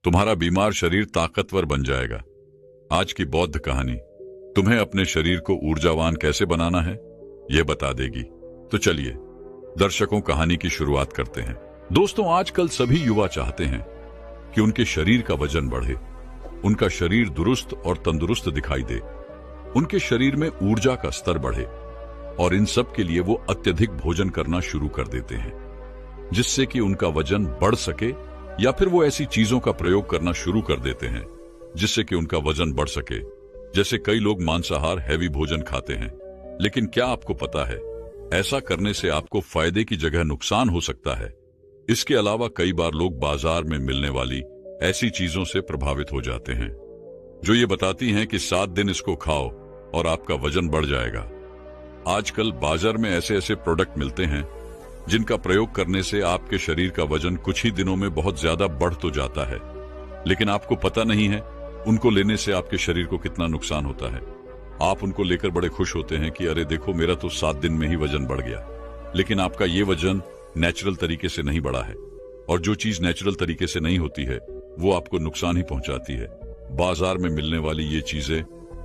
तुम्हारा बीमार शरीर ताकतवर बन जाएगा। आज की बौद्ध कहानी तुम्हें अपने शरीर को ऊर्जावान कैसे बनाना है, यह बता देगी। तो चलिए दर्शकों, कहानी की शुरुआत करते हैं। दोस्तों, आजकल सभी युवा चाहते हैं कि उनके शरीर का वजन बढ़े, उनका शरीर दुरुस्त और तंदुरुस्त दिखाई दे, उनके शरीर में ऊर्जा का स्तर बढ़े, और इन सब के लिए वो अत्यधिक भोजन करना शुरू कर देते हैं जिससे कि उनका वजन बढ़ सके, या फिर वो ऐसी चीजों का प्रयोग करना शुरू कर देते हैं जिससे कि उनका वजन बढ़ सके। जैसे कई लोग मांसाहार हैवी भोजन खाते हैं, लेकिन क्या आपको पता है ऐसा करने से आपको फायदे की जगह नुकसान हो सकता है। इसके अलावा कई बार लोग बाजार में मिलने वाली ऐसी चीजों से प्रभावित हो जाते हैं जो ये बताती हैं कि 7 दिन इसको खाओ और आपका वजन बढ़ जाएगा। आजकल बाजार में ऐसे ऐसे प्रोडक्ट मिलते हैं जिनका प्रयोग करने से आपके शरीर का वजन कुछ ही दिनों में बहुत ज्यादा बढ़ तो जाता है, लेकिन आपको पता नहीं है उनको लेने से आपके शरीर को कितना नुकसान होता है। आप उनको लेकर बड़े खुश होते हैं कि अरे देखो, मेरा तो 7 दिन में ही वजन बढ़ गया, लेकिन आपका ये वजन नेचुरल तरीके से नहीं बढ़ा है, और जो चीज नेचुरल तरीके से नहीं होती है वो आपको नुकसान ही पहुंचाती है। बाजार में मिलने वाली ये चीजें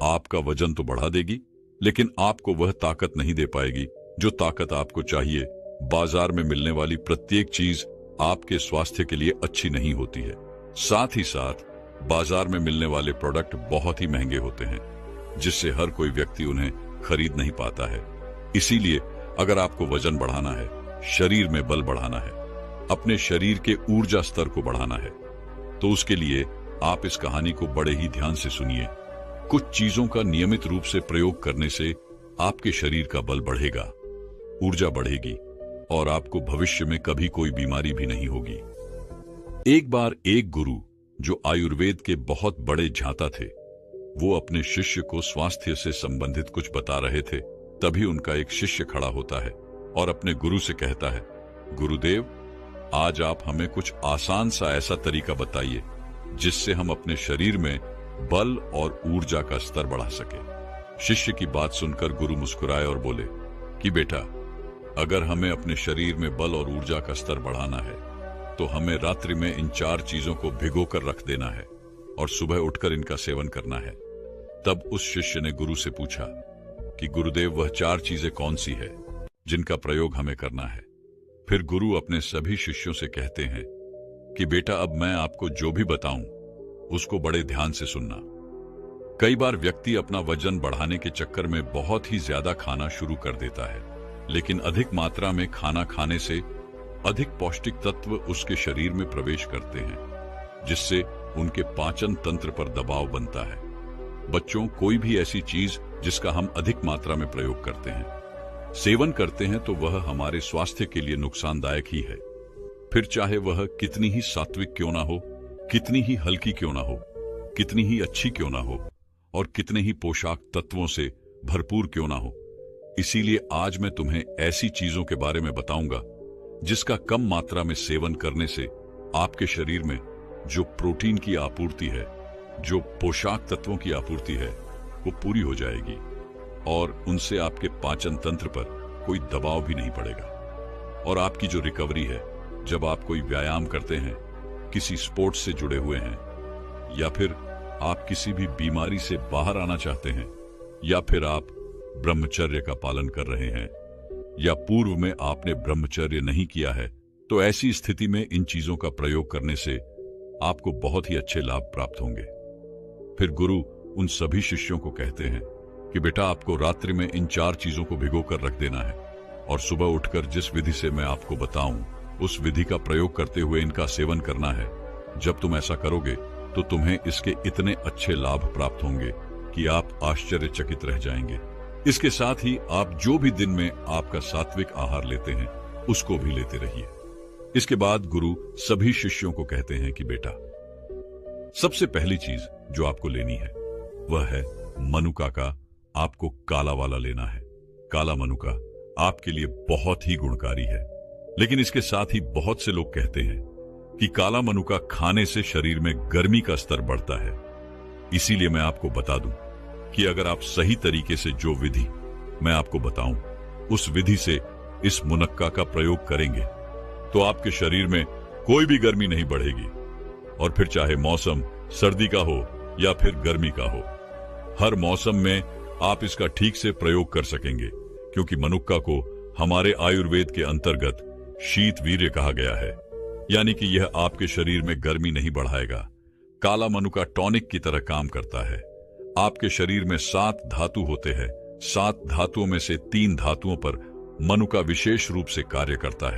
आपका वजन तो बढ़ा देगी, लेकिन आपको वह ताकत नहीं दे पाएगी जो ताकत आपको चाहिए। बाजार में मिलने वाली प्रत्येक चीज आपके स्वास्थ्य के लिए अच्छी नहीं होती है। साथ ही साथ बाजार में मिलने वाले प्रोडक्ट बहुत ही महंगे होते हैं, जिससे हर कोई व्यक्ति उन्हें खरीद नहीं पाता है। इसीलिए अगर आपको वजन बढ़ाना है, शरीर में बल बढ़ाना है, अपने शरीर के ऊर्जा स्तर को बढ़ाना है, तो उसके लिए आप इस कहानी को बड़े ही ध्यान से सुनिए। कुछ चीजों का नियमित रूप से प्रयोग करने से आपके शरीर का बल बढ़ेगा, ऊर्जा बढ़ेगी, और आपको भविष्य में कभी कोई बीमारी भी नहीं होगी। एक बार एक गुरु जो आयुर्वेद के बहुत बड़े झांता थे, वो अपने शिष्य को स्वास्थ्य से संबंधित कुछ बता रहे थे। तभी उनका एक शिष्य खड़ा होता है और अपने गुरु से कहता है, गुरुदेव, आज आप हमें कुछ आसान सा ऐसा तरीका बताइए जिससे हम अपने शरीर में बल और ऊर्जा का स्तर बढ़ा सके। शिष्य की बात सुनकर गुरु मुस्कुराए और बोले कि बेटा, अगर हमें अपने शरीर में बल और ऊर्जा का स्तर बढ़ाना है तो हमें रात्रि में इन 4 चीजों को भिगोकर रख देना है और सुबह उठकर इनका सेवन करना है। तब उस शिष्य ने गुरु से पूछा कि गुरुदेव, वह 4 चीजें कौन सी है जिनका प्रयोग हमें करना है। फिर गुरु अपने सभी शिष्यों से कहते हैं कि बेटा, अब मैं आपको जो भी बताऊं उसको बड़े ध्यान से सुनना। कई बार व्यक्ति अपना वजन बढ़ाने के चक्कर में बहुत ही ज्यादा खाना शुरू कर देता है, लेकिन अधिक मात्रा में खाना खाने से अधिक पौष्टिक तत्व उसके शरीर में प्रवेश करते हैं, जिससे उनके पाचन तंत्र पर दबाव बनता है। बच्चों, कोई भी ऐसी चीज जिसका हम अधिक मात्रा में प्रयोग करते हैं, सेवन करते हैं, तो वह हमारे स्वास्थ्य के लिए नुकसानदायक ही है। फिर चाहे वह कितनी ही सात्विक क्यों ना हो, कितनी ही हल्की क्यों ना हो, कितनी ही अच्छी क्यों ना हो, और कितने ही पोषक तत्वों से भरपूर क्यों ना हो। इसीलिए आज मैं तुम्हें ऐसी चीजों के बारे में बताऊंगा जिसका कम मात्रा में सेवन करने से आपके शरीर में जो प्रोटीन की आपूर्ति है, जो पोषक तत्वों की आपूर्ति है, वो पूरी हो जाएगी, और उनसे आपके पाचन तंत्र पर कोई दबाव भी नहीं पड़ेगा। और आपकी जो रिकवरी है, जब आप कोई व्यायाम करते हैं, किसी स्पोर्ट्स से जुड़े हुए हैं, या फिर आप किसी भी बीमारी से बाहर आना चाहते हैं, या फिर आप ब्रह्मचर्य का पालन कर रहे हैं, या पूर्व में आपने ब्रह्मचर्य नहीं किया है, तो ऐसी स्थिति में इन चीजों का प्रयोग करने से आपको बहुत ही अच्छे लाभ प्राप्त होंगे। फिर गुरु उन सभी शिष्यों को कहते हैं कि बेटा, आपको रात्रि में इन 4 चीजों को भिगोकर रख देना है, और सुबह उठकर जिस विधि से मैं आपको बताऊं उस विधि का प्रयोग करते हुए इनका सेवन करना है। जब तुम ऐसा करोगे तो तुम्हें इसके इतने अच्छे लाभ प्राप्त होंगे कि आप आश्चर्यचकित रह जाएंगे। इसके साथ ही आप जो भी दिन में आपका सात्विक आहार लेते हैं उसको भी लेते रहिए। इसके बाद गुरु सभी शिष्यों को कहते हैं कि बेटा, सबसे पहली चीज जो आपको लेनी है वह है मनुका का आपको काला वाला लेना है। काला मनुका आपके लिए बहुत ही गुणकारी है, लेकिन इसके साथ ही बहुत से लोग कहते हैं कि काला मनुका खाने से शरीर में गर्मी का स्तर बढ़ता है। इसीलिए मैं आपको बता दूं कि अगर आप सही तरीके से जो विधि मैं आपको बताऊं उस विधि से इस मुनक्का का प्रयोग करेंगे तो आपके शरीर में कोई भी गर्मी नहीं बढ़ेगी, और फिर चाहे मौसम सर्दी का हो या फिर गर्मी का हो, हर मौसम में आप इसका ठीक से प्रयोग कर सकेंगे, क्योंकि मनुक्का को हमारे आयुर्वेद के अंतर्गत शीत वीर्य कहा गया है, यानी कि यह आपके शरीर में गर्मी नहीं बढ़ाएगा। काला मनुका टॉनिक की तरह काम करता है। आपके शरीर में 7 धातु होते हैं। 7 धातुओं में से 3 धातुओं पर मनुका विशेष रूप से कार्य करता है।